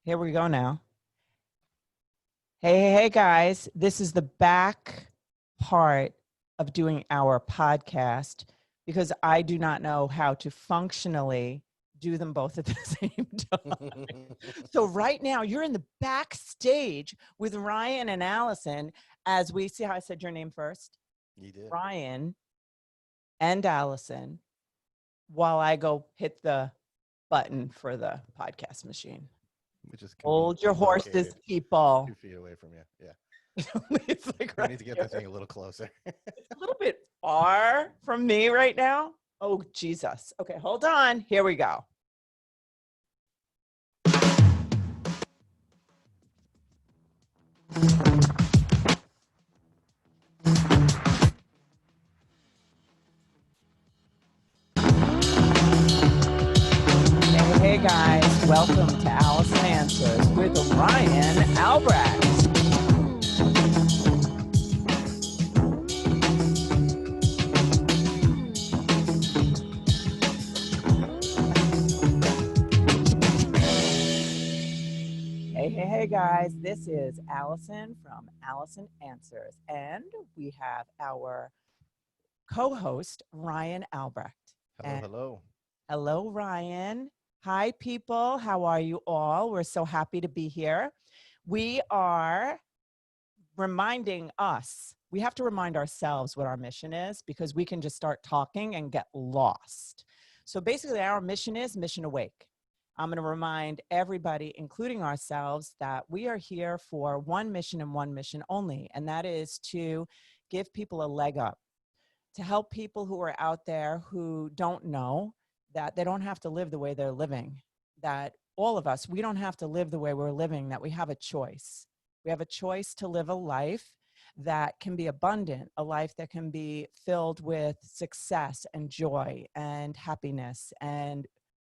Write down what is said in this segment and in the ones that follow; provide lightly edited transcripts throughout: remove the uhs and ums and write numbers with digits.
Here we go now. Hey, guys. This is the back part of doing our podcast because I do not know how to functionally do them both at the same time. So right now you're in the backstage with Ryan and Allison as we see how I said your name first. You did. Ryan and Allison while I go hit the button for the podcast machine. Which is Hold your conveniently horses, located people. 2 feet away from you. Yeah. It's like We right need to get here. that thing a little closer. It's a little bit far from me right now. Oh, Jesus. Okay, hold on. Here we go. Hey, guys. Welcome to Allison Answers with Ryan Albrecht. Hey, guys. This is Allison from Allison Answers, and we have our co-host, Ryan Albrecht. Hello, And hello. hello, Ryan. Hi, people. How are you all? We're so happy to be here. We are reminding us, we have to remind ourselves what our mission is because we can just start talking and get lost. So basically, our mission is Mission Awake. I'm going to remind everybody, including ourselves, that we are here for one mission and one mission only, and that is to give people a leg up, to help people who are out there who don't know that they don't have to live the way they're living, that all of us, we don't have to live the way we're living, that we have a choice. We have a choice to live a life that can be abundant, a life that can be filled with success and joy and happiness and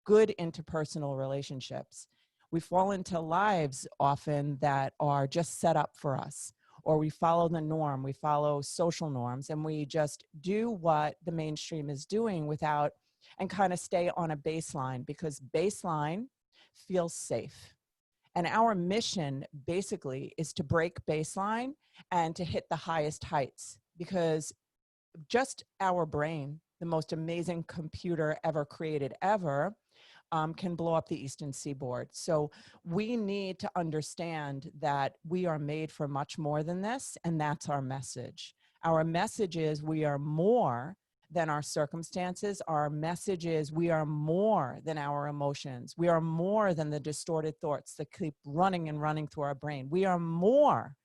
good interpersonal relationships. We fall into lives often that are just set up for us, or we follow the norm, we follow social norms, and we just do what the mainstream is doing without, and kind of stay on a baseline because baseline feels safe. And our mission basically is to break baseline and to hit the highest heights because just our brain, the most amazing computer ever created ever, can blow up the Eastern Seaboard. So we need to understand that we are made for much more than this, and that's our message. Our message is we are more than our circumstances. Our message is we are more than our emotions. We are more than the distorted thoughts that keep running and running through our brain. We are more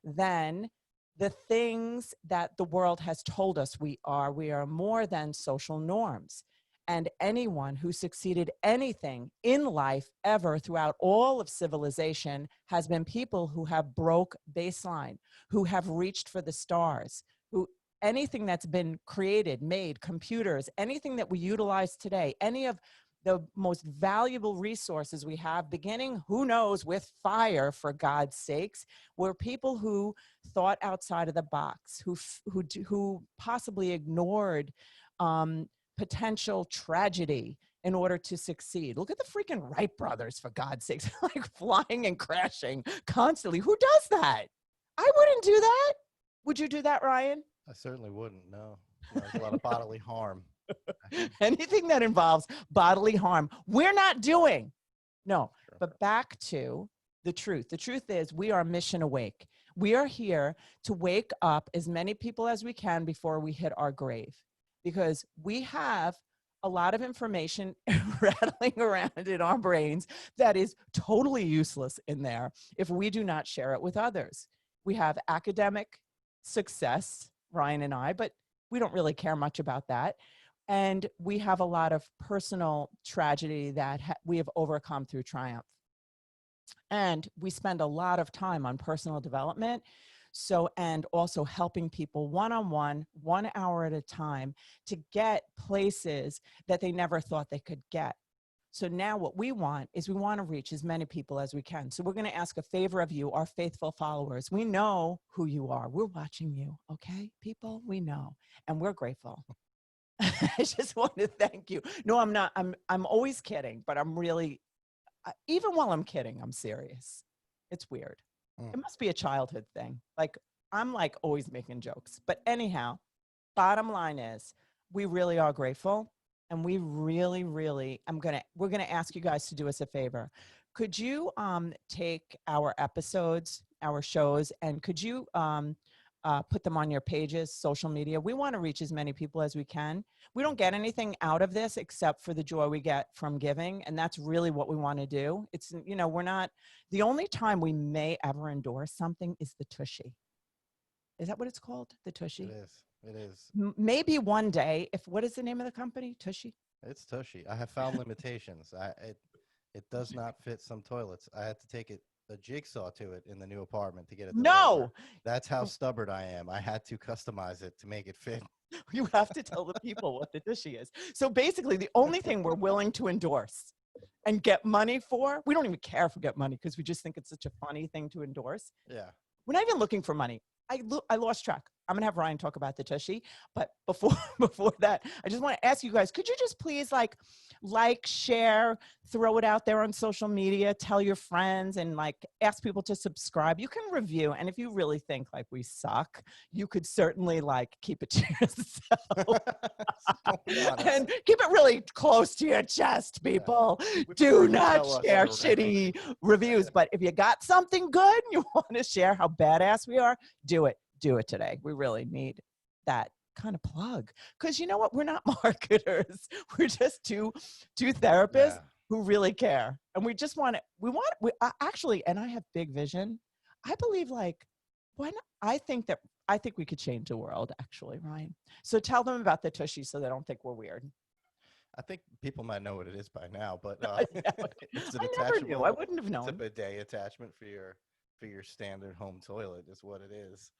than the things that the world has told us we are. We are more than social norms. And anyone who succeeded anything in life ever throughout all of civilization has been people who have broke baseline, who have reached for the stars, who anything that's been created, made, computers, anything that we utilize today, any of the most valuable resources we have, beginning, who knows, with fire, for God's sakes, were people who thought outside of the box, who possibly ignored potential tragedy in order to succeed. Look at the freaking Wright brothers, for God's sakes, like flying and crashing constantly. Who does that? I wouldn't do that. Would you do that, Ryan? I certainly wouldn't. No. There's a lot of bodily harm. Anything that involves bodily harm, we're not doing. No, Sure. but back to the truth. The truth is we are mission awake. We are here to wake up as many people as we can before we hit our grave, because we have a lot of information rattling around in our brains that is totally useless in there if we do not share it with others. We have academic success, Ryan and I, but we don't really care much about that. And we have a lot of personal tragedy that we have overcome through triumph. And we spend a lot of time on personal development. So, and also helping people one-on-one, 1 hour at a time, to get places that they never thought they could get. So now what we want is we want to reach as many people as we can. So we're going to ask a favor of you, our faithful followers. We know who you are. We're watching you, okay, people? We know, and we're grateful. I just want to thank you. No, I'm not. I'm always kidding, but I'm really even while I'm kidding, I'm serious. It's weird. Mm. It must be a childhood thing. Like I'm like always making jokes. But anyhow, bottom line is we really are grateful. And we really, really, we're gonna ask you guys to do us a favor. Could you take our episodes, our shows, and could you put them on your pages, social media? We want to reach as many people as we can. We don't get anything out of this except for the joy we get from giving. And that's really what we want to do. It's, we're not, the only time we may ever endorse something is the Tushy. Is that what it's called? The Tushy? It is. It is. Maybe one day, what is the name of the company? Tushy? It's Tushy. I have found limitations. It does not fit some toilets. I had to take a jigsaw to it in the new apartment to get it to No, work. That's how stubborn I am. I had to customize it to make it fit. you have to tell the people what the Tushy is. So basically, the only thing we're willing to endorse and get money for, we don't even care if we get money because we just think it's such a funny thing to endorse. Yeah. We're not even looking for money. I lost track. I'm gonna have Ryan talk about the Tushy, but before that, I just want to ask you guys: could you just please like, share, throw it out there on social media, tell your friends, and like ask people to subscribe? You can review, and if you really think like we suck, you could certainly like keep it to yourself and keep it really close to your chest, people. We Do prefer you not tell us share you're right. shitty reviews, but if you got something good and you want to share how badass we are, do it today. We really need that kind of plug, because you know what, we're not marketers, we're just two therapists Yeah. who really care, and we just want it. Actually, and I have big vision. I believe like, why not? I think we could change the world, actually, Ryan. So tell them about the Tushy so they don't think we're weird. I think people might know what it is by now, but it's an I never knew. attachable. I wouldn't have It's a known. bidet attachment for your standard home toilet. Is what it is.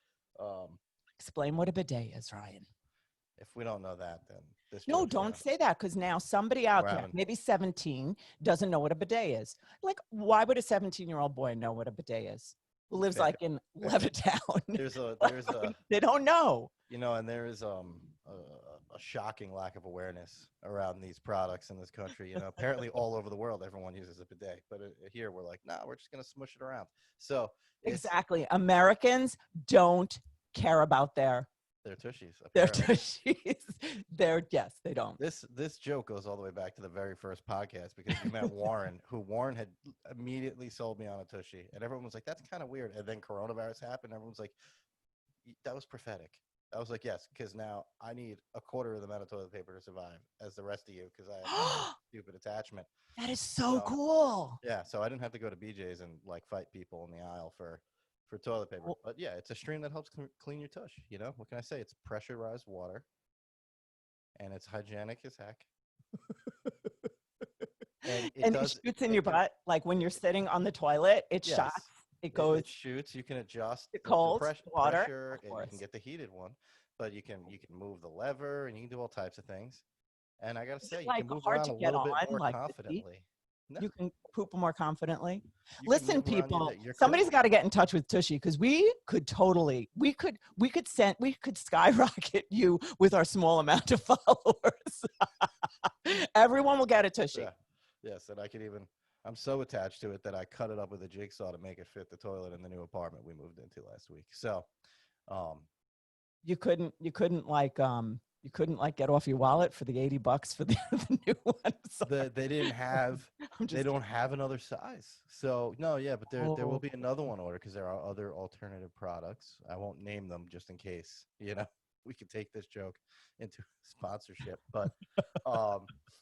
Explain what a bidet is, Ryan. If we don't know that, then this. No, joke's don't gonna- say that, because now somebody out We're there, having- maybe 17, doesn't know what a bidet is. Like, why would a 17-year-old boy know what a bidet is? Who lives Yeah. like in Levittown? There's a They don't know. and there is a shocking lack of awareness around these products in this country. Apparently all over the world everyone uses a bidet, but here we're like, nah, we're just gonna smush it around. So Exactly. Americans don't care about their tushies. their Apparently. tushies. Yes, they don't. This joke goes all the way back to the very first podcast because you met Warren, who Warren had immediately sold me on a tushy, and everyone was like, "That's kind of weird." And then coronavirus happened. Everyone's like, "That was prophetic." I was like, "Yes," because now I need a quarter of the amount of toilet paper to survive as the rest of you because I have a stupid attachment. That is so So, cool. Yeah, so I didn't have to go to BJ's and like fight people in the aisle for toilet paper. Well- But yeah, it's a stream that helps clean your tush. What can I say? It's pressurized water, and it's hygienic as heck. And It shoots in your butt, like when you're sitting on the toilet, it Yes. shots. It It goes. shoots. You can adjust The cold water, pressure, of and you course. can get the heated one. But you can move the lever, and you can do all types of things. And I gotta Is it, say, you like, can move hard around to a get little bit on, more like the seat? confidently. No, You can poop more confidently. you can Listen, move around your people, your somebody's cushion. got to get in touch with Tushy, because we could skyrocket you with our small amount of followers. Everyone will get a Tushy. Yeah. Yes, and I could even. I'm so attached to it that I cut it up with a jigsaw to make it fit the toilet in the new apartment we moved into last week. So, You couldn't get off your wallet for the $80 for the new one. they didn't have. I'm just They don't have another size. So no, yeah, but there will be Oh. another one ordered because there are other alternative products. I won't name them just in case we could take this joke into sponsorship. But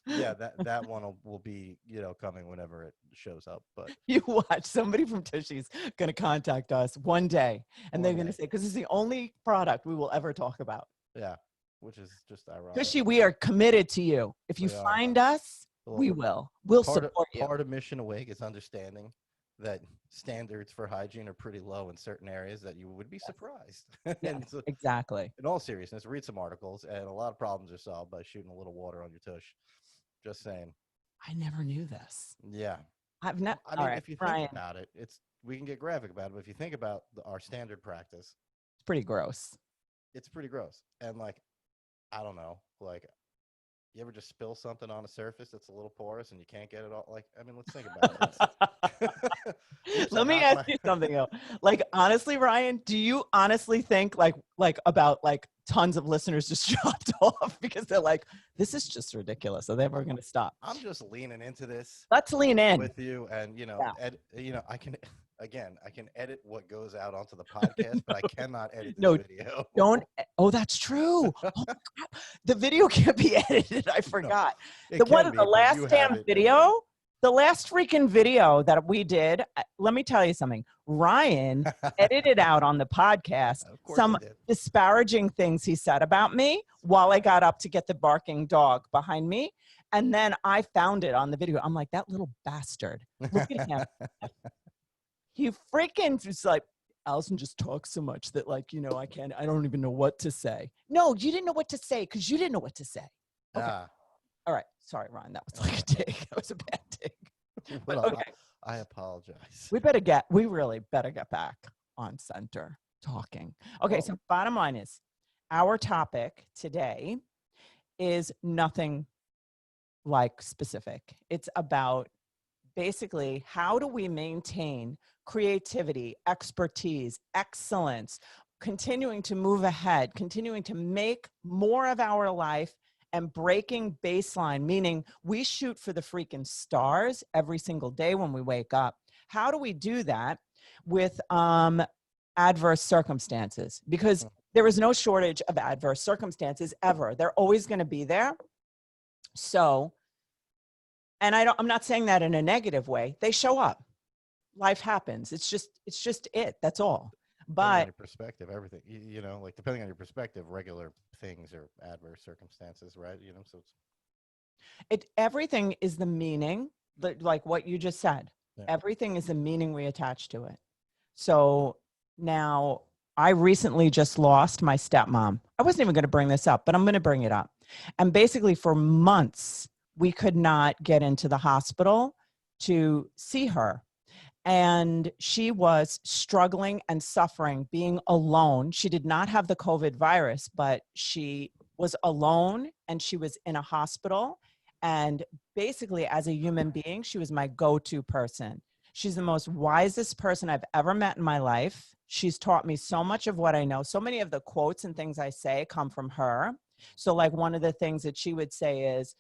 yeah, that one will be coming whenever it shows up. But You watch, somebody from Tushy's going to contact us one day, and they're One going to day. say, because it's the only product we will ever talk about. yeah, which is just ironic. Tushy, we are committed to you. If you We are. find us, Well, we will. We'll part support of, you. part of Mission Awake is understanding that standards for hygiene are pretty low in certain areas that you would be surprised. Yeah, And so, exactly. in all seriousness, read some articles, and a lot of problems are solved by shooting a little water on your tush. Just saying. I never knew this. Yeah. I've not. I mean, All right, if you think Brian, about it, we can get graphic about it, but if you think about our standard practice, it's pretty gross. it's pretty gross. And like, I don't know, like You ever just spill something on a surface that's a little porous and you can't get it all? Like, I mean, let's think about it. Oops, I Let me knocked ask my. you something else. Like, honestly, Ryan, do you honestly think like about like tons of listeners just dropped off because they're like, this is just ridiculous. Are they ever going to stop? I'm just leaning into this Let's lean in. with you, and Yeah. I can again, I can edit what goes out onto the podcast, but I cannot edit this No, video. don't. Oh, that's true. Oh, my crap. The video can't be edited. I No, forgot. it The can one, be, the but you last have damn it. video, the last freaking video that we did. Let me tell you something. Ryan edited out on the podcast Of course, some I did. disparaging things he said about me while I got up to get the barking dog behind me. And then I found it on the video. I'm like, that little bastard. Look at him. He freaking just like, Allison just talks so much that like, I don't even know what to say. No, you didn't know what to say because you didn't know what to say. Okay. Ah, All right. Sorry, Ryan. That was like a dig. That was a bad dig. But well, okay. I apologize. We really better get back on center talking. Okay. Well- So bottom line is our topic today is nothing like specific. It's about basically how do we maintain creativity, expertise, excellence, continuing to move ahead, continuing to make more of our life and breaking baseline, meaning we shoot for the freaking stars every single day when we wake up. How do we do that with adverse circumstances? Because there is no shortage of adverse circumstances ever. They're always going to be there. So, and I'm not saying that in a negative way. They show up. Life happens. It's just it. That's all. Depending on But your perspective, everything, like depending on your perspective, regular things are adverse circumstances, right? So it's everything is the meaning, like what you just said. Yeah. Everything is the meaning we attach to it. So now I recently just lost my stepmom. I wasn't even going to bring this up, but I'm going to bring it up. And basically for months, we could not get into the hospital to see her. And she was struggling and suffering, being alone. She did not have the COVID virus, but she was alone and she was in a hospital. And basically, as a human being, she was my go-to person. She's the most wisest person I've ever met in my life. She's taught me so much of what I know. So many of the quotes and things I say come from her. So like one of the things that she would say is,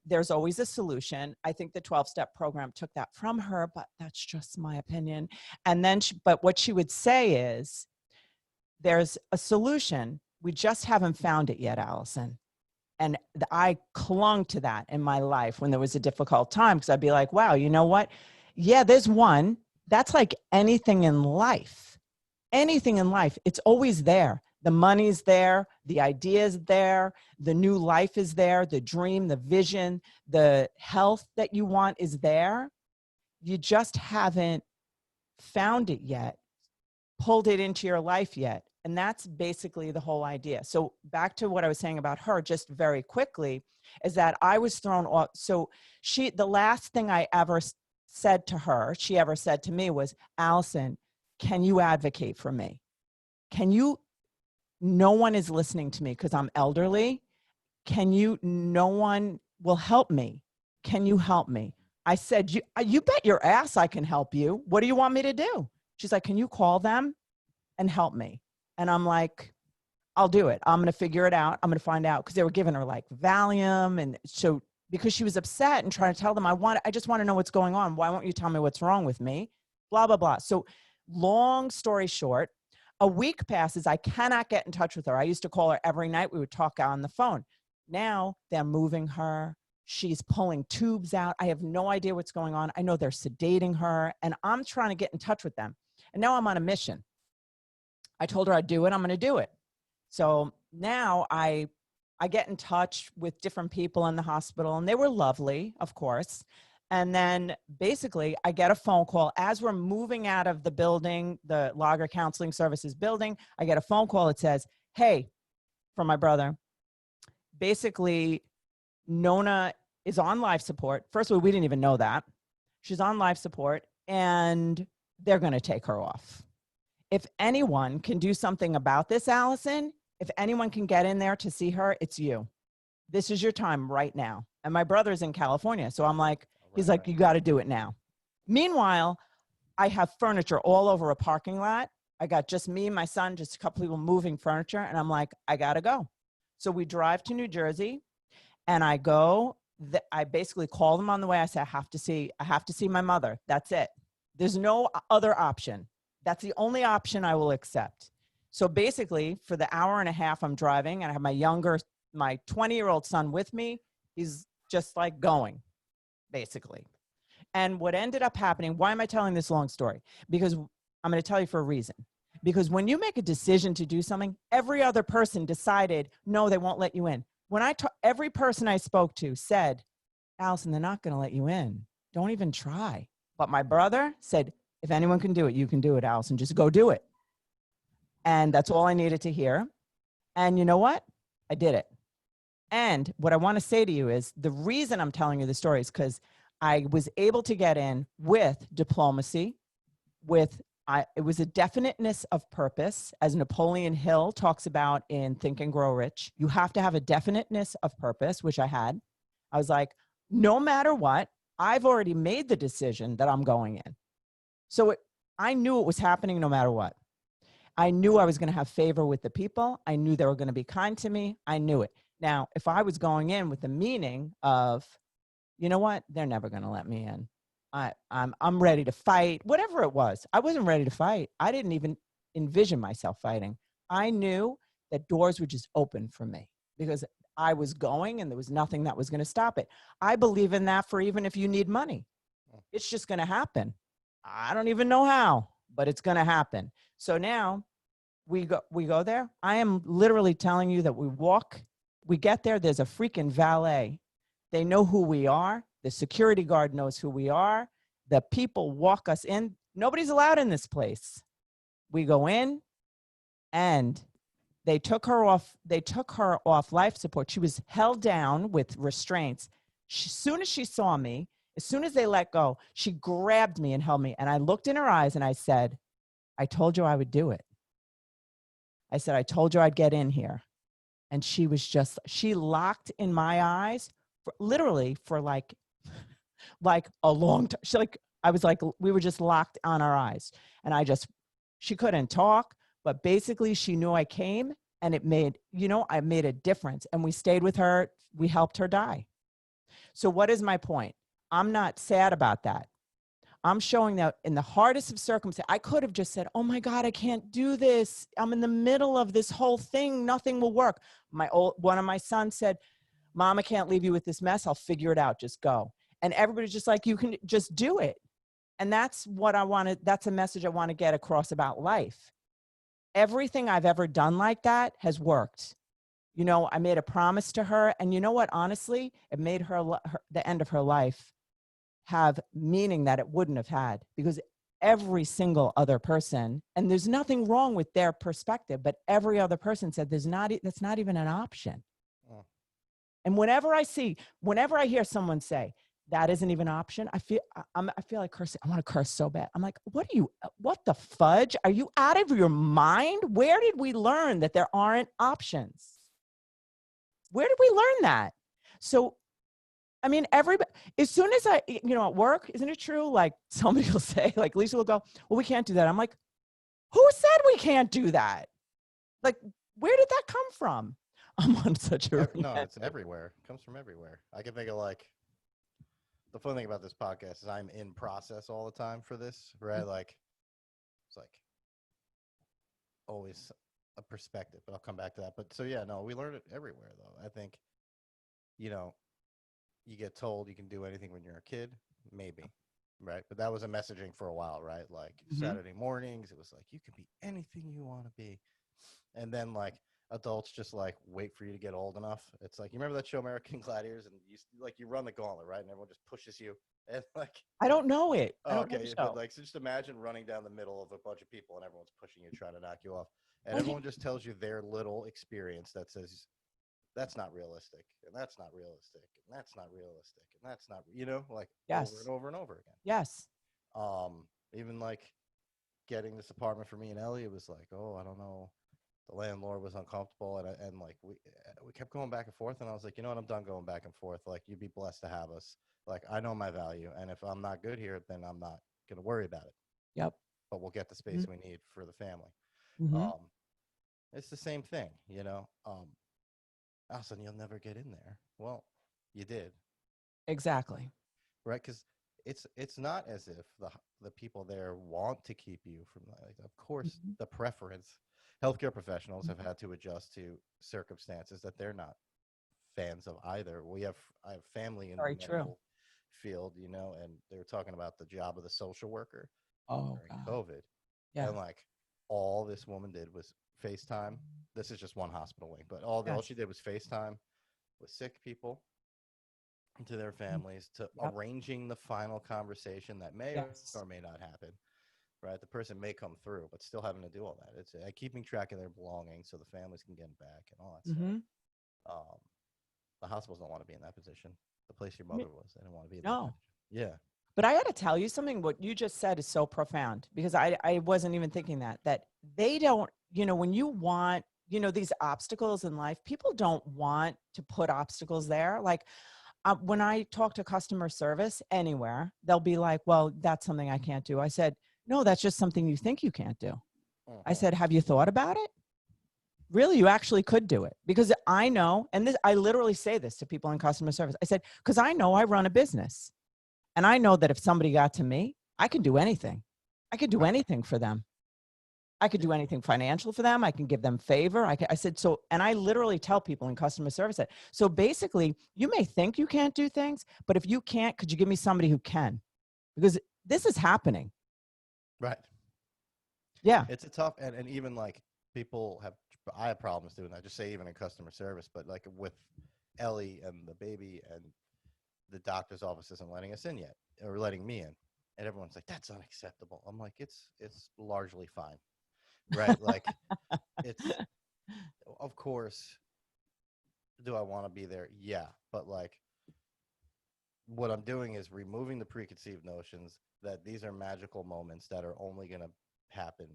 there's always a solution. I think the 12-step program took that from her, but that's just my opinion. And then, but what she would say is, there's a solution. We just haven't found it yet, Allison. And I clung to that in my life when there was a difficult time, because I'd be like, wow, you know what? Yeah, there's one. That's like anything in life. Anything in life, it's always there. The money's there, the idea's there, the new life is there, the dream, the vision, the health that you want is there. You just haven't found it yet, pulled it into your life yet. And that's basically the whole idea. So back to what I was saying about her, just very quickly, is that I was thrown off. So the last thing I ever said to her, she ever said to me was, Allison, can you advocate for me? No one is listening to me because I'm elderly. No one will help me. Can you help me? I said, you bet your ass I can help you. What do you want me to do? She's like, can you call them and help me? And I'm like, I'll do it. I'm going to figure it out. I'm going to find out, because they were giving her like Valium. And so because she was upset and trying to tell them, I just want to know what's going on. Why won't you tell me what's wrong with me? Blah, blah, blah. So long story short, a week passes. I cannot get in touch with her. I used to call her every night. We would talk on the phone. Now they're moving her. She's pulling tubes out. I have no idea what's going on. I know they're sedating her, and I'm trying to get in touch with them. And now I'm on a mission. I told her I'd do it. I'm going to do it. So now I get in touch with different people in the hospital, and they were lovely, of course. And then basically I get a phone call as we're moving out of the building, the Lager Counseling Services building. I get a phone call that says, hey, from my brother. Basically, Nona is on life support. First of all, we didn't even know that. She's on life support, and they're going to take her off. If anyone can do something about this, Allison, if anyone can get in there to see her, it's you. this is your time right now. And my brother's in California. So I'm like, he's Right, like, right. you got to do it now. Meanwhile, I have furniture all over a parking lot. I got just me, my son, just a couple people moving furniture. And I'm like, I got to go. So we drive to New Jersey and I go, I basically call them on the way. I say, I have to see my mother. That's it. There's no other option. That's the only option I will accept. So basically for the hour and a half I'm driving and I have my 20-year-old son with me, he's just like going basically. And what ended up happening, why am I telling this long story? Because I'm going to tell you for a reason. Because when you make a decision to do something, every other person decided, no, they won't let you in. Every person I spoke to said, Allison, they're not going to let you in. Don't even try. But my brother said, if anyone can do it, you can do it, Allison. Just go do it. And that's all I needed to hear. And you know what? I did it. And what I want to say to you is the reason I'm telling you the story is because I was able to get in with diplomacy, it was a definiteness of purpose, as Napoleon Hill talks about in Think and Grow Rich. You have to have a definiteness of purpose, which I had. I was like, no matter what, I've already made the decision that I'm going in. So I knew it was happening no matter what. I knew I was going to have favor with the people. I knew they were going to be kind to me. I knew it. Now, if I was going in with the meaning of, you know what, they're never going to let me in. I'm ready to fight, whatever it was. I wasn't ready to fight. I didn't even envision myself fighting. I knew that doors would just open for me because I was going and there was nothing that was going to stop it. I believe in that for even if you need money. It's just going to happen. I don't even know how, but it's going to happen. So now we go there. I am literally telling you that we get there. There's a freaking valet. They know who we are. The security guard knows who we are. The people walk us in. Nobody's allowed in this place. We go in and they took her off life support. She was held down with restraints. As soon as she saw me, as soon as they let go, she grabbed me and held me. And I looked in her eyes and I said, I told you I would do it. I said, I told you I'd get in here. And she locked in my eyes literally for like a long time. We were just locked on our eyes. And she couldn't talk, but basically she knew I came and I made a difference. And we stayed with her. We helped her die. So what is my point? I'm not sad about that. I'm showing that in the hardest of circumstances, I could have just said, oh my God, I can't do this. I'm in the middle of this whole thing. Nothing will work. One of my sons said, Mom, I can't leave you with this mess. I'll figure it out. Just go. And everybody's just like, you can just do it. And that's a message I want to get across about life. Everything I've ever done like that has worked. I made a promise to her, and you know what? Honestly, it made the end of her life have meaning that it wouldn't have had, because every single other person, and there's nothing wrong with their perspective, but every other person said that's not even an option. Oh. And whenever I hear someone say that isn't even an option, I feel like cursing. I want to curse so bad. I'm like, what the fudge? Are you out of your mind? Where did we learn that there aren't options? Where did we learn that? So, I mean, everybody, as soon as at work, isn't it true? Like somebody will say, like Lisa will go, well, we can't do that. I'm like, who said we can't do that? Like, where did that come from? I'm on such a No, it's everywhere. It comes from everywhere. I can think of the fun thing about this podcast is I'm in process all the time for this, right? Like, it's like always a perspective, but I'll come back to that. But so, yeah, no, we learn it everywhere, though. I think, you get told you can do anything when you're a kid, maybe, right? But that was a messaging for a while, right? Like Saturday mornings, it was like, you can be anything you want to be. And then adults just wait for you to get old enough. It's like, you remember that show American Gladiators, and you run the gauntlet, right? And everyone just pushes you. And I don't know it. Okay, but so just imagine running down the middle of a bunch of people and everyone's pushing you, trying to knock you off. And everyone just tells you their little experience that says, that's not realistic, and that's not realistic, and that's not realistic, and that's not, yes. over and over and over again. Yes. Even getting this apartment for me and Ellie, it was like, oh, I don't know. The landlord was uncomfortable, and like we kept going back and forth. And I was like, you know what, I'm done going back and forth. Like, you'd be blessed to have us. Like, I know my value, and if I'm not good here, then I'm not gonna worry about it. Yep. But we'll get the space we need for the family. Mm-hmm. It's the same thing, you know. All of a sudden, you'll never get in there. Well, you did, Exactly. right? Because it's not as if the people there want to keep you from that. Like, of course, Mhm. the preference. Healthcare professionals have had to adjust to circumstances that they're not fans of either. I have family in the Very true. medical field, you know, and they were talking about the job of the social worker Oh during God. COVID, Yeah. and like all this woman did was FaceTime. This is just one hospital wing, but all Yes. she did was FaceTime with sick people to their Mm. families, to Yep. arranging the final conversation that may Yes. or may not happen. Right, the person may come through, but still having to do all that. It's keeping track of their belongings so the families can get back and all that stuff. Mm-hmm. Um, the hospitals don't want to be in that position. The place your mother was, they didn't want to be in that No. position. Yeah. But I got to tell you something, what you just said is so profound because I wasn't even thinking that they don't, when you want, these obstacles in life, people don't want to put obstacles there. Like when I talk to customer service anywhere, they'll be like, well, that's something I can't do. I said, no, that's just something you think you can't do. I Uh-huh. said, have you thought about it? Really, you actually could do it because I know, and this, I literally say this to people in customer service. I said, because I know I run a business. And I know that if somebody got to me, I can do anything. I could do Right. anything for them. I could do anything financial for them. I can give them favor. I said, so, and I literally tell people in customer service that, so basically you may think you can't do things, but if you can't, could you give me somebody who can? Because this is happening. Right. Yeah. It's a tough, and even like I have problems doing that. Just say even in customer service, but like with Ellie and the baby, and the doctor's office isn't letting us in yet, or letting me in, and everyone's like, that's unacceptable. I'm like, it's largely fine, right? Like, it's, of course, do I want to be there? Yeah, but like, what I'm doing is removing the preconceived notions that these are magical moments that are only going to happen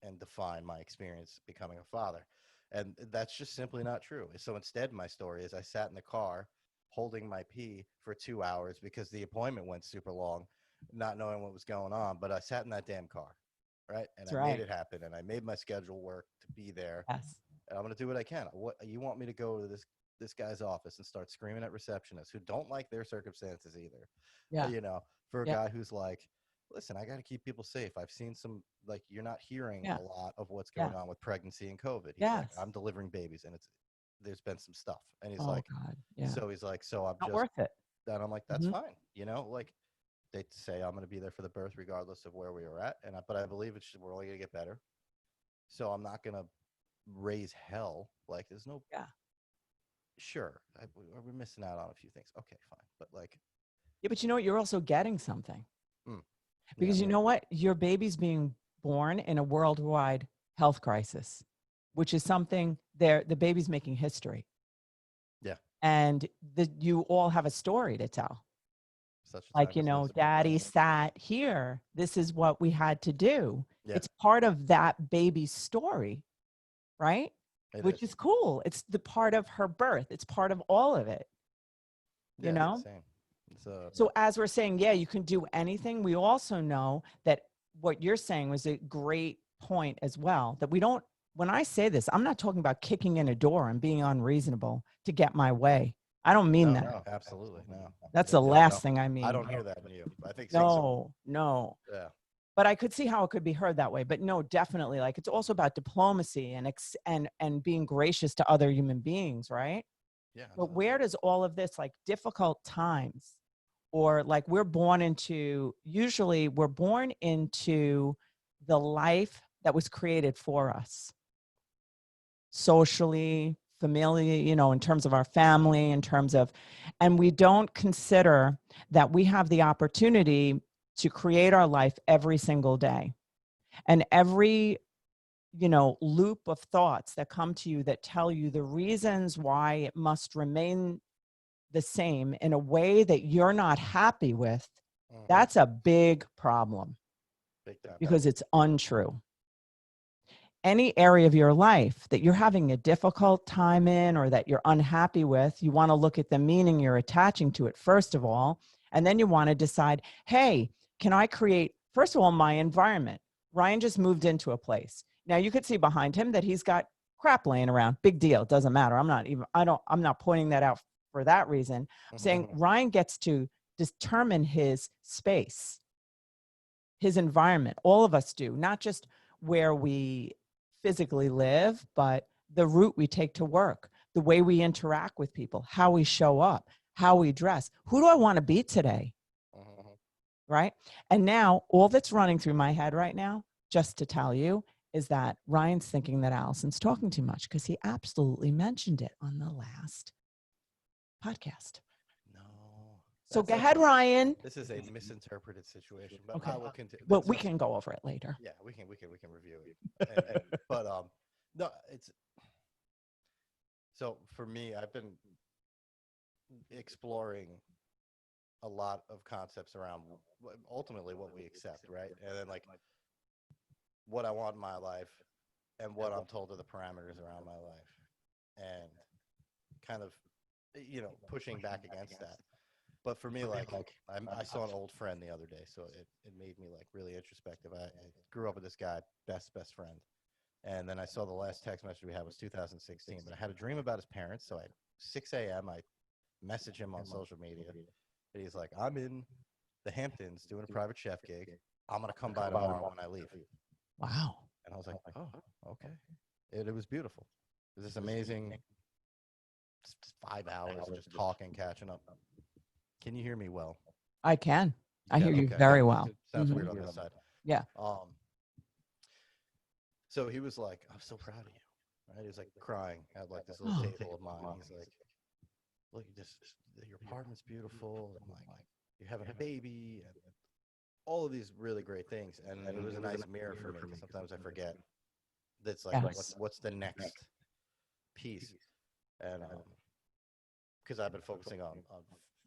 and define my experience becoming a father. And that's just simply not true. So instead, my story is I sat in the car holding my pee for 2 hours because the appointment went super long, not knowing what was going on. But I sat in that damn car, right? And That's I made right. it happen, and I made my schedule work to be there. Yes. And I'm going to do what I can. What you want me to go to this guy's office and start screaming at receptionists who don't like their circumstances either? Yeah. You know, for a Yeah. guy who's like, listen, I got to keep people safe. I've seen some, like, you're not hearing Yeah. a lot of what's Yeah. going on with pregnancy and COVID. He's like, Yes. I'm delivering babies, and there's been some stuff. And he's Oh like, God. Yeah. so I'm Not just, worth it. and I'm like, that's Mhm. fine. You know, like, they say I'm going to be there for the birth regardless of where we were at. But I believe we're only going to get better. So I'm not going to raise hell. Like, there's no, Yeah. sure, we're missing out on a few things. Okay, fine. But like, Yeah. But you know what? You're also getting something. yeah, Because you know what? Your baby's being born in a worldwide health crisis, which is something the baby's making history. yeah, And you all have a story to tell. such a Like, time as this about daddy that. sat here. This is what we had to do. Yeah. It's part of that baby's story, right? Which is cool. It's the part of her birth. It's part of all of it. Yeah, You it's know? insane. So as we're saying, yeah, you can do anything. We also know that what you're saying was a great point as well, that when I say this, I'm not talking about kicking in a door and being unreasonable to get my way. I don't mean that. No, absolutely. No. That's the last thing I mean. I don't hear that in you. I think No. Yeah. But I could see how it could be heard that way. But no, definitely. Like, it's also about diplomacy and being gracious to other human beings, right? Yeah. But where does all of this, like, difficult times, or like usually we're born into the life that was created for us socially, familially, in terms of our family, and we don't consider that we have the opportunity to create our life every single day. And every, loop of thoughts that come to you that tell you the reasons why it must remain the same in a way that you're not happy with, that's a big problem Big time. because it's untrue. any area of your life that you're having a difficult time in or that you're unhappy with, you want to look at the meaning you're attaching to it, first of all. And then you want to decide, hey, can I create, first of all, my environment? Ryan just moved into a place. Now you could see behind him that he's got crap laying around. Big deal. Doesn't matter. I'm not pointing that out for that reason. I'm saying Ryan gets to determine his space, his environment. All of us do, not just where we physically live, but the route we take to work, the way we interact with people, how we show up, how we dress. Who do I want to be today? Right? And now all that's running through my head right now, just to tell you, is that Ryan's thinking that Allison's talking too much because he absolutely mentioned it on the last podcast. No. So go ahead, Ryan. This is a misinterpreted situation, but Okay. I will continue. Well, we can go over it later. Yeah, we can review it. But no, it's so for me. I've been exploring a lot of concepts around ultimately what we accept, right? And then like what I want in my life and what I'm told are the parameters around my life, and kind of pushing back against that. But for me, like I saw an old friend the other day, so it made me like really introspective. I grew up with this guy, best friend, and then I saw the last text message we had was 2016. But I had a dream about his parents, so at 6 a.m. I messaged him on social media, and he's like, "I'm in the Hamptons doing a private chef gig. I'm gonna come by tomorrow when I leave." Wow. And I was like, "Oh, okay." It was beautiful. It was this amazing 5 hours of just talking, catching up. Can you hear me well? I can. I Yeah, hear you okay. very well. It sounds weird on this side. Yeah. So he was like, "I'm so proud of you." Right? He was like crying at like this little table of mine. He's like, "Look, your apartment's beautiful, and like you're having a baby, and all of these really great things." And it was a nice mirror for me, because sometimes I forget that's like what's the next piece, and because I've been focusing on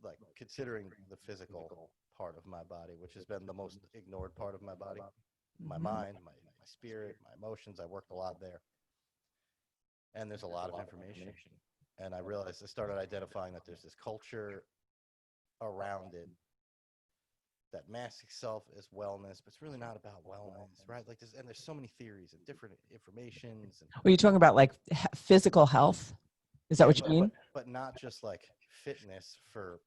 like considering the physical part of my body, which has been the most ignored part of my body, my mind, my spirit, my emotions. I worked a lot there, and there's a lot of information. And I realized, I started identifying that there's this culture around it that masks itself as wellness, but it's really not about wellness, right? Like there's so many theories and different informations. And Are you talking about like physical health? Is that what you mean? But not just like fitness for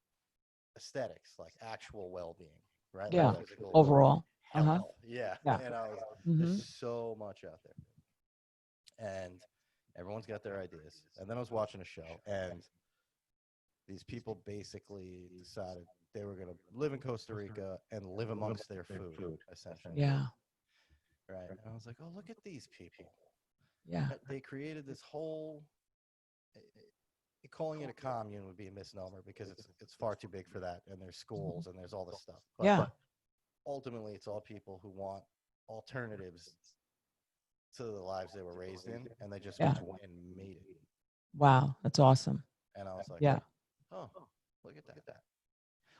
aesthetics, like actual well-being, right? Yeah. Like Overall. health. Yeah. Yeah. And I was, there's so much out there, and everyone's got their ideas. And then I was watching a show, and these people basically decided they were going to live in Costa Rica and live amongst their food, essentially. Yeah. Right. And I was like, oh, look at these people. Yeah. They created this whole, calling it a commune would be a misnomer, because it's far too big for that. And there's schools and there's all this stuff. But ultimately, it's all people who want alternatives to the lives they were raised in, and they just went and made it. Wow. That's awesome. And I was like, oh, look at that.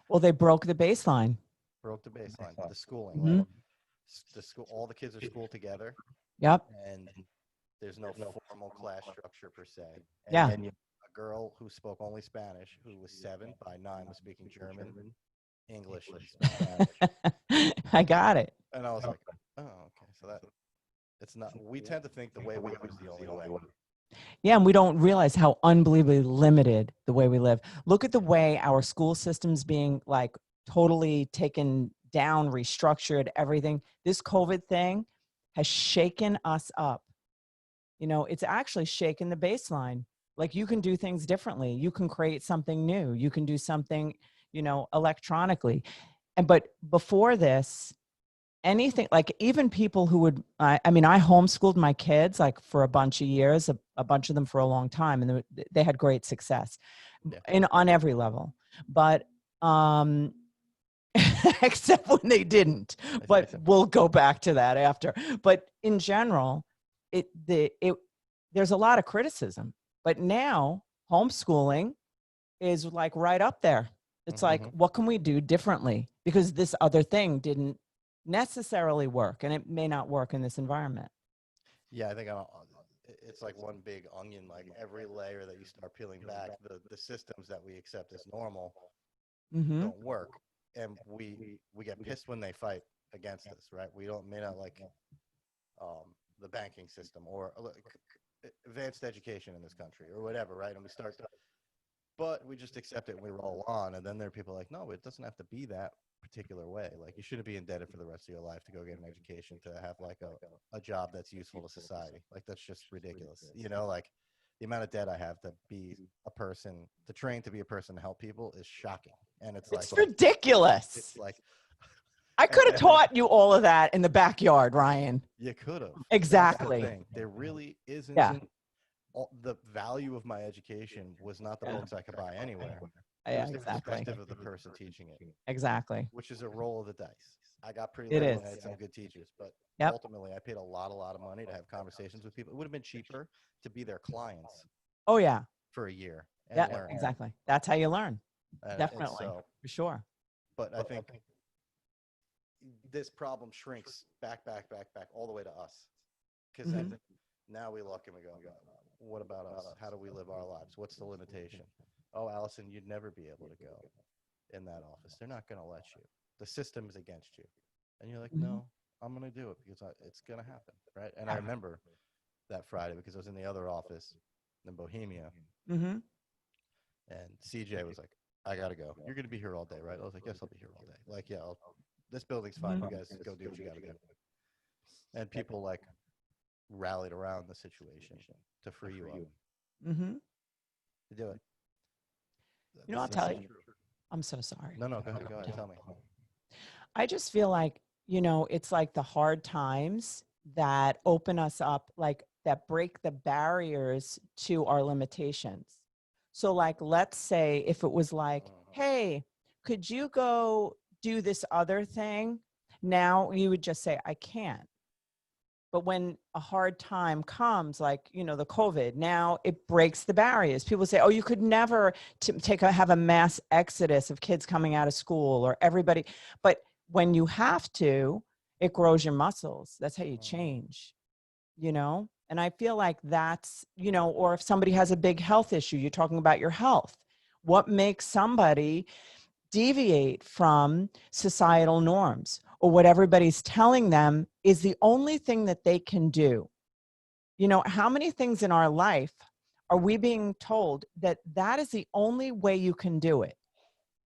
Well, they broke the baseline. Broke the baseline. The schooling. Right? The school. All the kids are schooled together. Yep. And there's no formal class structure per se. And a girl who spoke only Spanish, who was 7, by 9 was speaking German, English, and Spanish. I got it. And I was like, oh, okay. So that it's not. We tend to think the way we live is the only way. Yeah, and we don't realize how unbelievably limited the way we live. Look at the way our school system's being like totally taken down, restructured, everything. This COVID thing has shaken us up. It's actually shaken the baseline. Like, you can do things differently. You can create something new. You can do something, electronically. But before this, anything, like even people who would, I homeschooled my kids like for a bunch of years, a bunch of them for a long time, and they had great success on every level. But except when they didn't. But we'll go back to that after. But in general, there's a lot of criticism. But now homeschooling is like right up there. It's like, what can we do differently? Because this other thing didn't necessarily work, and it may not work in this environment. Yeah, I think it's like one big onion. Like every layer that you start peeling back, the systems that we accept as normal Mm-hmm. don't work, and we get pissed when they fight against us, right? We don't may not like the banking system or advanced education in this country or whatever, right? And we start, but we just accept it and we roll on. And then there are people like, no, it doesn't have to be that particular way. Like you shouldn't be indebted for the rest of your life to go get an education to have like a job that's useful to society. Like that's just ridiculous. You know, like the amount of debt I have to be a person, to train to be a person to help people is shocking. And it's like, It's ridiculous. it's like, I could have taught you all of that in the backyard, Ryan. you could have. Exactly. That's the thing. There really isn't. Yeah. The value of my education was not the books I could buy anywhere. It Yeah, was the exactly. perspective of the person teaching it, Exactly. which is a roll of the dice. I got pretty It lucky is. and I had some good teachers, but Yep. ultimately I paid a lot of money to have conversations with people. It would have been cheaper to be their clients Oh, yeah. for a year and Yeah, learn. exactly. That's how you learn. And Definitely. so, For sure. but I think this problem shrinks back all the way to us. Because Mhm. then now we look and we go, what about us? How do we live our lives? What's the limitation? Oh, Allison, you'd never be able to go in that office. They're not going to let you. The system is against you. And you're like, Mhm. no, I'm going to do it because it's going to happen. Right. And I remember that Friday because I was in the other office in Bohemia. Mm-hmm. And CJ was like, I got to go. You're going to be here all day, right? I was like, yes, I'll be here all day. Like, yeah, this building's fine. You guys go do what you got to do. And people like rallied around the situation to free you up. Mm-hmm. To do it. You know, I'll tell you. I'm so sorry. No, go ahead. Tell me. I just feel like, you know, it's like the hard times that open us up, like that break the barriers to our limitations. So, like, let's say if it was like, hey, could you go do this other thing? Now you would just say, I can't. But when a hard time comes, like, you know, the COVID, now it breaks the barriers. People say, oh, you could never have a mass exodus of kids coming out of school or everybody. But when you have to, it grows your muscles. That's how you change, you know? And I feel like that's, you know, or if somebody has a big health issue, you're talking about your health. What makes somebody deviate from societal norms or what everybody's telling them is the only thing that they can do? You know, how many things in our life are we being told that that is the only way you can do it?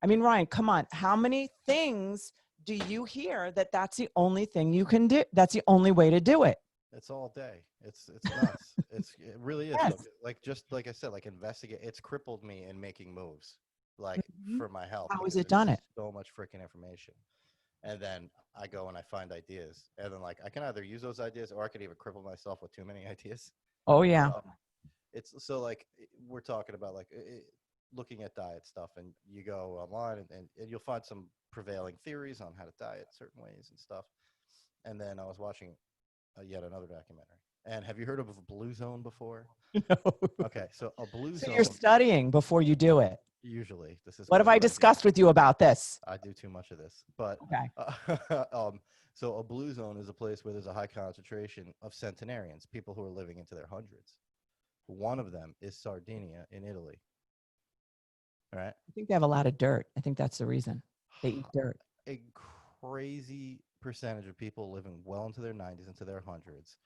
I mean, Ryan, come on. How many things do you hear that that's the only thing you can do? That's the only way to do it. It's all day. It's nuts. It really is. Yes. Like just like I said, like investigate. It's crippled me in making moves, like Mhm. for my health. How has because it done there's it? So much freaking information, and then I go and I find ideas, and then like I can either use those ideas or I could even cripple myself with too many ideas. Oh, yeah. It's so like we're talking about like looking at diet stuff, and you go online and you'll find some prevailing theories on how to diet certain ways and stuff. And then I was watching yet another documentary. And have you heard of a blue zone before? No. Okay, so a blue So zone. you're studying before you do it. Usually, this is What have I do. discussed with you about this? I do too much of this, but Okay. so a blue zone is a place where there's a high concentration of centenarians, people who are living into their hundreds. One of them is Sardinia in Italy. All right. I think they have a lot of dirt. I think that's the reason. They eat dirt. A crazy percentage of people living well into their 90s, into their hundreds.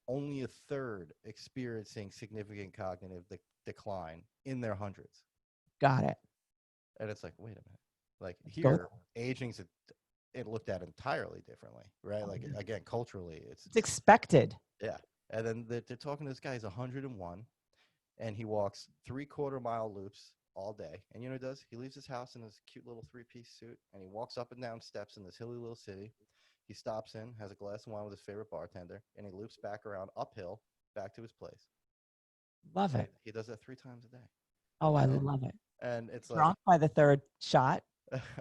Only a third experiencing significant cognitive decline in their hundreds. Got it. And it's like, wait a minute. Like here, aging's it looked at entirely differently, right? Like again, culturally, it's expected. Yeah. And then they're talking to this guy. He's 101, and he walks 3/4-mile loops all day. And you know what he does? He leaves his house in his cute little 3-piece suit, and he walks up and down steps in this hilly little city. He stops in, has a glass of wine with his favorite bartender, and he loops back around uphill back to his place. Love it. He does that 3 times a day. Oh, I love it. And it's like, drunk by the third shot.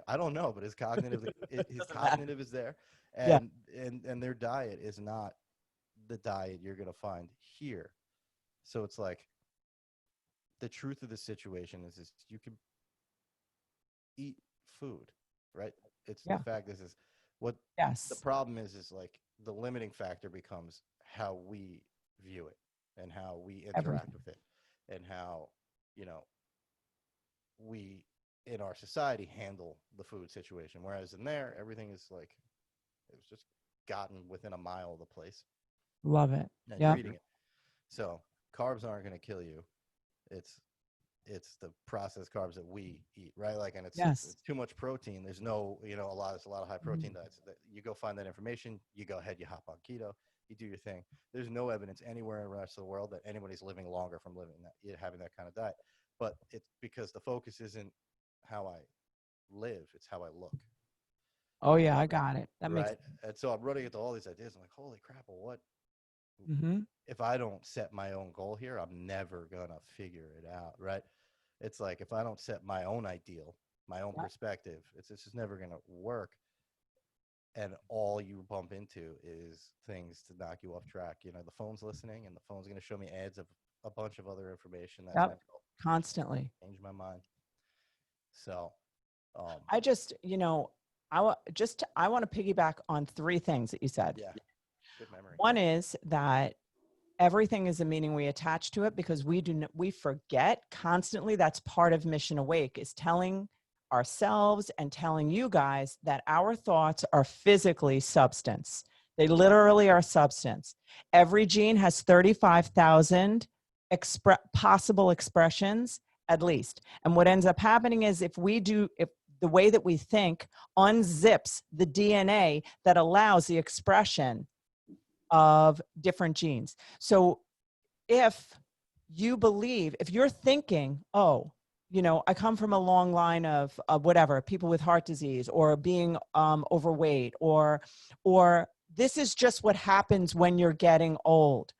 I don't know, but his cognitive is there, Yeah. and their diet is not the diet you're going to find here. So it's like the truth of the situation is you can eat food, right? It's Yeah. the fact is what Yes. the problem is like the limiting factor becomes how we view it and how we interact Everything. with it and how, you know, we in our society handle the food situation. Whereas in there, everything is like, it was just gotten within a mile of the place Love it. and you're Yep. eating it. So carbs aren't going to kill you. It's it's the processed carbs that we eat, right? Like, and Yes. it's too much protein. There's no, you know, there's a lot of high protein Mhm. diets that you go find that information. You go ahead, you hop on keto, you do your thing. There's no evidence anywhere in the rest of the world that anybody's living longer from living that, having that kind of diet. But it's because the focus isn't how I live; it's how I look, Oh yeah, I got it. That makes. right? And so I'm running into all these ideas. I'm like, holy crap! Well, what Mm-hmm. if I don't set my own goal here? I'm never gonna figure it out, right? It's like if I don't set my own ideal, my own Yep. perspective, it's just never going to work. And all you bump into is things to knock you off track. You know, the phone's listening and the phone's going to show me ads of a bunch of other information that's going Yep. to Constantly. change my mind. So, um, I just, I want to piggyback on three things that you said. yeah, good memory. One is that everything is a meaning we attach to it because we forget constantly. That's part of Mission Awake, is telling ourselves and telling you guys that our thoughts are physically substance. They literally are substance. Every gene has 35,000 possible expressions at least. And what ends up happening is if the way that we think unzips the DNA that allows the expression of different genes. So if if you're thinking, oh, I come from a long line of whatever, people with heart disease or being overweight, or this is just what happens when you're getting old.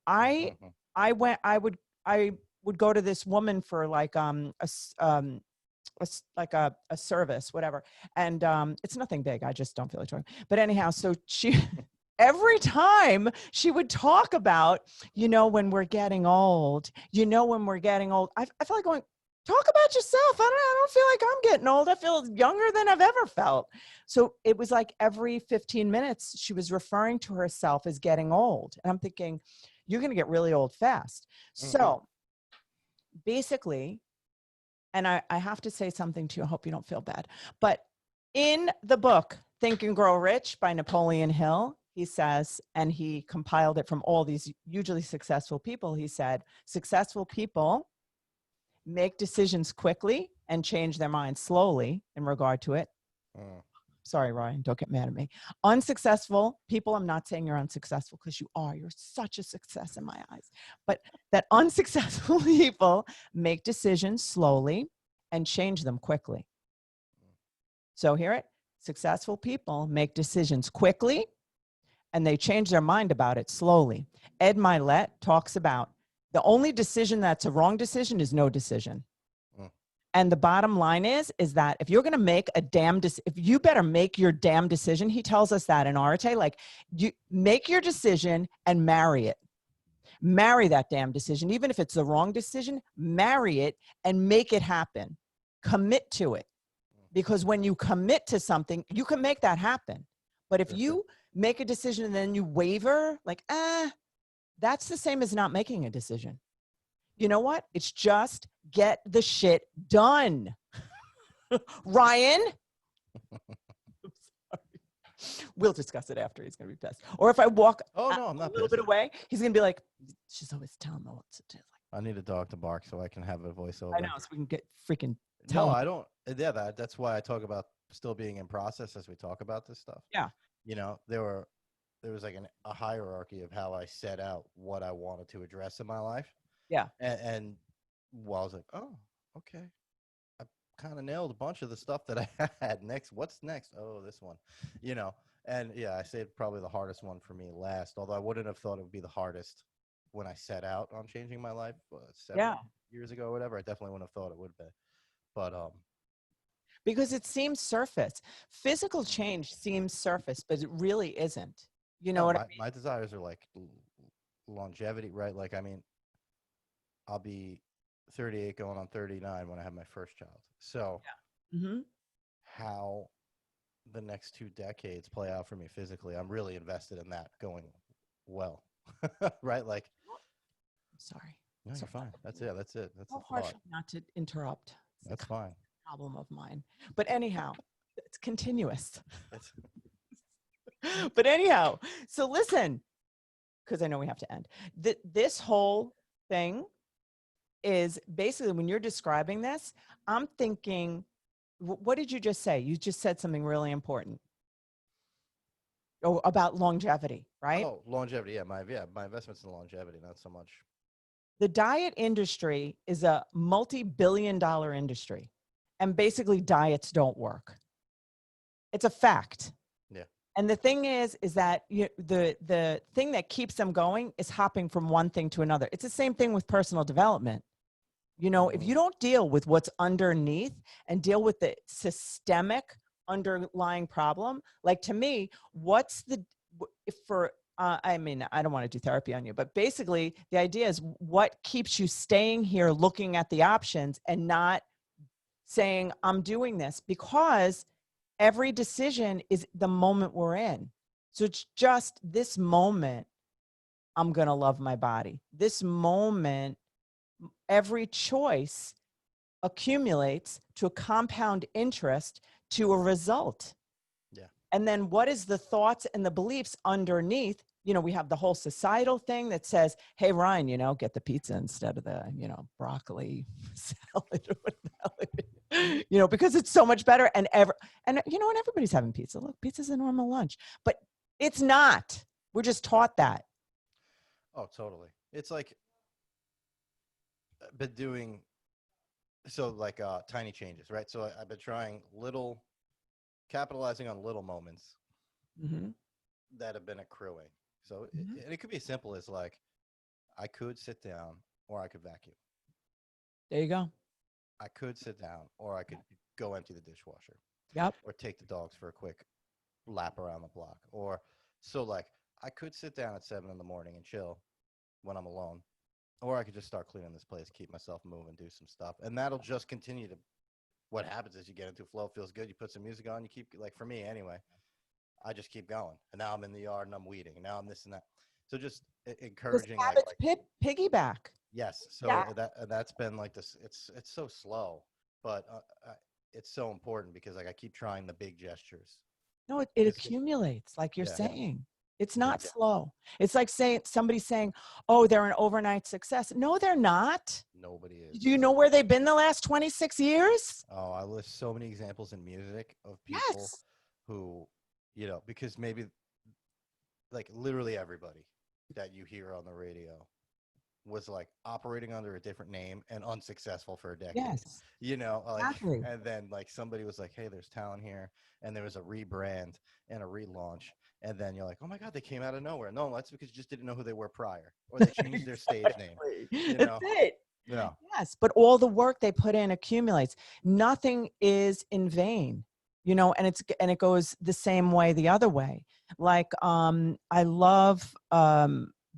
I Mhm. I went I would go to this woman for like like a service, whatever. And it's nothing big. I just don't feel like talking. But anyhow, so she, every time she would talk about, when we're getting old, when we're getting old, I feel like going, talk about yourself. I don't feel like I'm getting old. I feel younger than I've ever felt. So it was like every 15 minutes, she was referring to herself as getting old. And I'm thinking, you're going to get really old fast. So basically, and I have to say something to you. I hope you don't feel bad. But in the book, Think and Grow Rich by Napoleon Hill, he says, and he compiled it from all these hugely successful people, he said, successful people make decisions quickly and change their minds slowly in regard to it. Mm. Sorry, Ryan, don't get mad at me. Unsuccessful people, I'm not saying you're unsuccessful because you are. You're such a success in my eyes. But that unsuccessful people make decisions slowly and change them quickly. So hear it. Successful people make decisions quickly and they change their mind about it slowly. Ed Milet talks about the only decision that's a wrong decision is no decision. Mm. And the bottom line is that if you're going to make if you better make your damn decision, he tells us that in Arete, like you make your decision and marry it. Marry that damn decision. Even if it's the wrong decision, marry it and make it happen. Commit to it. Because when you commit to something, you can make that happen. But if you make a decision and then you waver, like, that's the same as not making a decision. You know what? It's just get the shit done. Ryan? I'm sorry. We'll discuss it after. He's going to be pissed. Or if I walk Oh no, I'm a not little pissed. bit away, he's going to be like, she's always telling me what to do. I need a dog to bark so I can have a voiceover. I know, so we can get freaking No, tell him. I don't. Yeah, that's why I talk about still being in process as we talk about this stuff. Yeah. You know, there was like a hierarchy of how I set out what I wanted to address in my life. Yeah. And well, I was like, oh, okay. I kind of nailed a bunch of the stuff that I had. What's next? Oh, this one. You know, and yeah, I saved probably the hardest one for me last, although I wouldn't have thought it would be the hardest when I set out on changing my life 7 years ago or whatever. I definitely wouldn't have thought it would be. But because it seems surface. Physical change seems surface, but it really isn't. You know no, what I mean? my desires are like longevity, right? Like, I mean, I'll be 38 going on 39 when I have my first child. So Mm-hmm. how the next 2 decades play out for me physically, I'm really invested in that going well. Right? Like, Sorry. no, So you're fine. That's it. That's it. That's the so hard thought. for me not to interrupt. It's That's a fine. problem of mine. But anyhow, it's continuous. That's But anyhow, so listen, because I know we have to end. This whole thing is basically when you're describing this, I'm thinking, what did you just say? You just said something really important. Oh, about longevity, right? oh, longevity. My investments in longevity, not so much. The diet industry is a multi-billion-dollar industry, and basically diets don't work. It's a fact. Yeah. And the thing is that the thing that keeps them going is hopping from one thing to another. It's the same thing with personal development. You know, if you don't deal with what's underneath and deal with the systemic underlying problem, like to me, what's the for I mean, I don't want to do therapy on you, but basically the idea is what keeps you staying here looking at the options and not saying, I'm doing this, because every decision is the moment we're in. So it's just this moment, I'm going to love my body. This moment, every choice accumulates to a compound interest to a result. Yeah. And then what is the thoughts and the beliefs underneath? You know, we have the whole societal thing that says, hey, Ryan, you know, get the pizza instead of the, you know, broccoli salad or whatever, you know, because it's so much better. And you know, and everybody's having pizza. Look, pizza's a normal lunch, but it's not. We're just taught that. Oh, totally. It's like been doing so like tiny changes, right? So I've been trying capitalizing on little moments Mm-hmm. that have been accruing. So Mm-hmm. and it could be as simple as like I could sit down or I could vacuum. There you go. I could sit down or I could go empty the dishwasher Yep. or take the dogs for a quick lap around the block. Or so like I could sit down at 7 in the morning and chill when I'm alone. Or I could just start cleaning this place, keep myself moving, do some stuff. And that'll just continue to what happens is you get into a flow, feels good, you put some music on, you keep like for me anyway, I just keep going. And now I'm in the yard and I'm weeding. And now I'm this and that. So just Because encouraging like habits piggyback. yes. So Yeah. that's been like this. It's so slow, but it's so important because like I keep trying the big gestures. No, it Just accumulates, like you're yeah, saying. It's yeah. not slow. It's like saying somebody saying, "Oh, they're an overnight success." No, they're not. Nobody Do is. you know where they've been the last 26 years? Oh, I list so many examples in music of people Yes. who, because maybe like literally everybody that you hear on the radio was like operating under a different name and unsuccessful for a decade, Yes. like, Exactly. and then like somebody was like, hey, there's talent here. And there was a rebrand and a relaunch. And then you're like, oh my God, they came out of nowhere. No, that's because you just didn't know who they were prior, or they changed their stage name, Exactly. you That's know? it. Yeah. Yes, but all the work they put in accumulates. Nothing is in vain, you know, and it goes the same way the other way. Like I love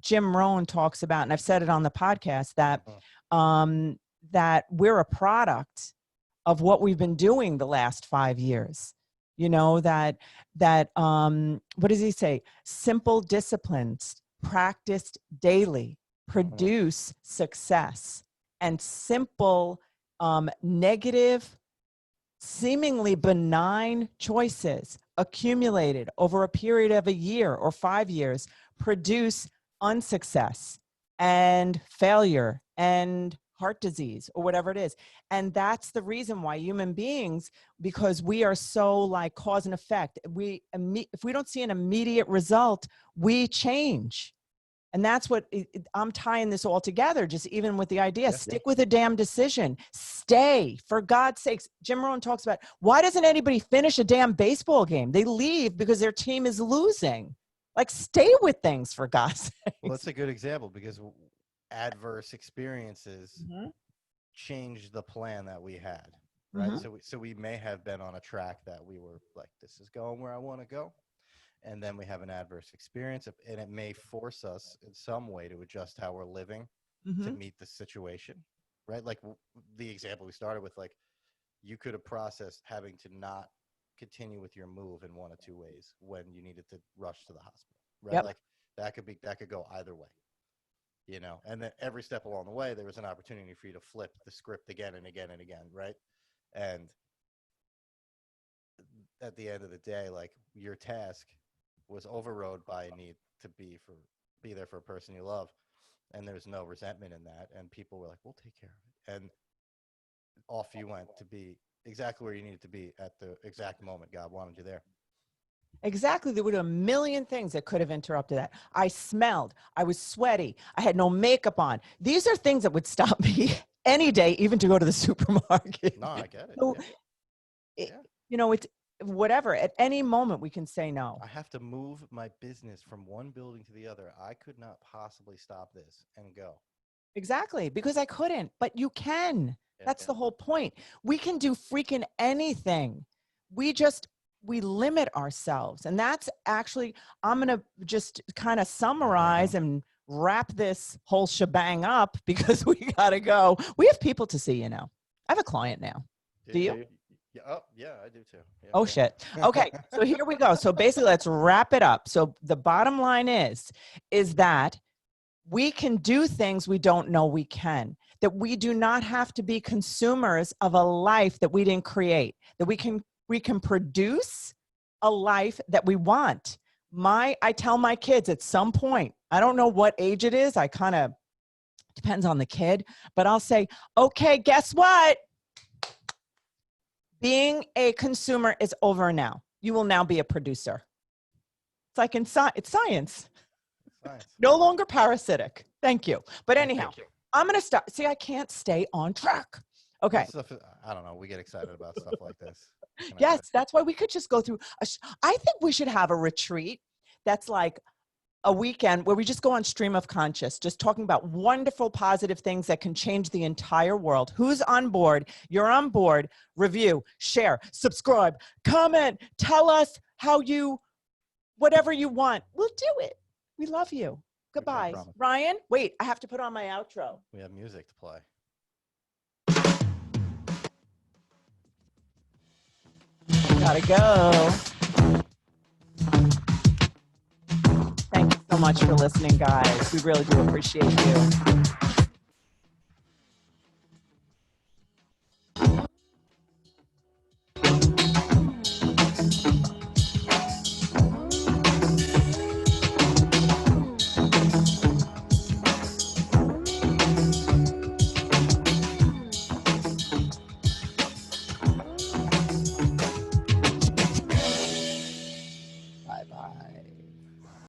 Jim Rohn talks about, and I've said it on the podcast, that Mhm. that we're a product of what we've been doing the last 5 years. You know, that what does he say? Simple disciplines practiced daily Mhm. produce success, and simple negative, seemingly benign choices accumulated over a period of a year or 5 years produce unsuccess and failure and heart disease or whatever it is. And that's the reason why human beings, because we are so like cause and effect, if we don't see an immediate result, we change. And that's what I'm tying this all together, just even with the idea, Yeah. stick with a damn decision, stay, for God's sakes. Jim Rohn talks about, why doesn't anybody finish a damn baseball game? They leave because their team is losing. Like, stay with things, for God's Well, sakes. that's a good example because adverse experiences Mhm. changed the plan that we had, right? Mhm. So we may have been on a track that we were like, this is going where I want to go. And then we have an adverse experience, and it may force us in some way to adjust how we're living to Mhm. meet the situation, right? Like the example we started with, like you could have processed having to not continue with your move in one of two ways when you needed to rush to the hospital, right? Yep. Like That could go either way, and then every step along the way, there was an opportunity for you to flip the script again and again and again. Right. And at the end of the day, like, your task was overrode by a need to be there for a person you love. And there's no resentment in that. And people were like, we'll take care of it. And off you went to be exactly where you needed to be at the exact moment God wanted you there. Exactly. There were a million things that could have interrupted that. I smelled. I was sweaty. I had no makeup on. These are things that would stop me any day, even to go to the supermarket. No, I get it. So, Yeah. it's whatever. At any moment, we can say no. I have to move my business from one building to the other. I could not possibly stop this and go. Exactly. Because I couldn't, but you can. Yeah, That's the whole point. We can do freaking anything. We limit ourselves. And that's actually, I'm going to just kind of summarize and wrap this whole shebang up because we got to go. We have people to see, I have a client now. Do you? Yeah. Oh, yeah, I do too. Yeah, Oh, shit. Okay. So here we go. So basically, let's wrap it up. So the bottom line is that we can do things we don't know we can, that we do not have to be consumers of a life that we didn't create, that we can produce a life that we want. I tell my kids at some point, I don't know what age it is. I kind of depends on the kid, but I'll say, okay, guess what? Being a consumer is over now. You will now be a producer. It's like it's science. Science. No longer parasitic. Thank you. But anyhow, I'm going to stop. See, I can't stay on track. Okay. I don't know. We get excited about stuff like this. Yes, that's why we could just go through. I think we should have a retreat that's like a weekend where we just go on stream of conscious, just talking about wonderful, positive things that can change the entire world. Who's on board? You're on board. Review, share, subscribe, comment, tell us whatever you want. We'll do it. We love you. Goodbye. Ryan, wait, I have to put on my outro. We have music to play. Gotta go. Thank you so much for listening, guys. We really do appreciate you.